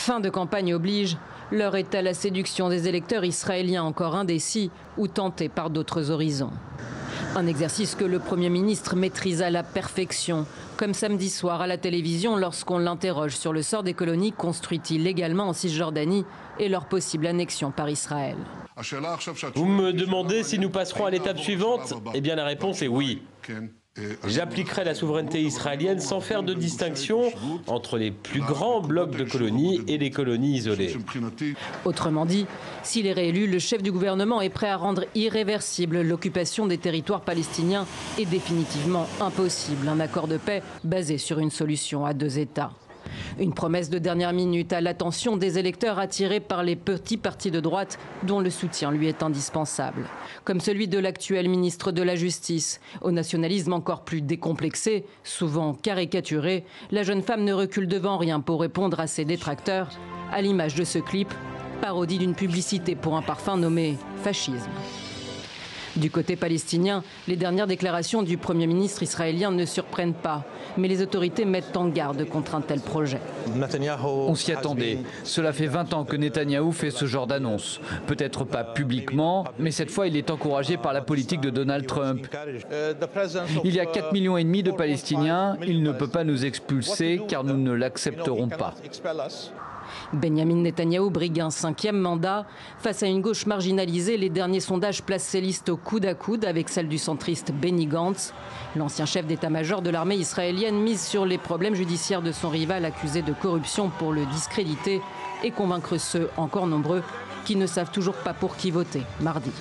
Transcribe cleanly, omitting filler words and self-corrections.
Fin de campagne oblige, l'heure est à la séduction des électeurs israéliens encore indécis ou tentés par d'autres horizons. Un exercice que le Premier ministre maîtrise à la perfection, comme samedi soir à la télévision lorsqu'on l'interroge sur le sort des colonies construites illégalement en Cisjordanie et leur possible annexion par Israël. Vous me demandez si nous passerons à l'étape suivante? Eh bien la réponse est oui. J'appliquerai la souveraineté israélienne sans faire de distinction entre les plus grands blocs de colonies et les colonies isolées. Autrement dit, s'il est réélu, le chef du gouvernement est prêt à rendre irréversible l'occupation des territoires palestiniens et définitivement impossible un accord de paix basé sur une solution à deux États. Une promesse de dernière minute à l'attention des électeurs attirés par les petits partis de droite dont le soutien lui est indispensable. Comme celui de l'actuel ministre de la Justice. Au nationalisme encore plus décomplexé, souvent caricaturé, la jeune femme ne recule devant rien pour répondre à ses détracteurs, à l'image de ce clip, parodie d'une publicité pour un parfum nommé fascisme. Du côté palestinien, les dernières déclarations du Premier ministre israélien ne surprennent pas. Mais les autorités mettent en garde contre un tel projet. On s'y attendait. Cela fait 20 ans que Netanyahou fait ce genre d'annonce. Peut-être pas publiquement, mais cette fois il est encouragé par la politique de Donald Trump. Il y a 4,5 millions de Palestiniens. Il ne peut pas nous expulser car nous ne l'accepterons pas. Benjamin Netanyahou brigue un 5e mandat. Face à une gauche marginalisée, les derniers sondages placent ses listes au coude à coude avec celle du centriste Benny Gantz. L'ancien chef d'état-major de l'armée israélienne mise sur les problèmes judiciaires de son rival accusé de corruption pour le discréditer et convaincre ceux, encore nombreux, qui ne savent toujours pas pour qui voter mardi.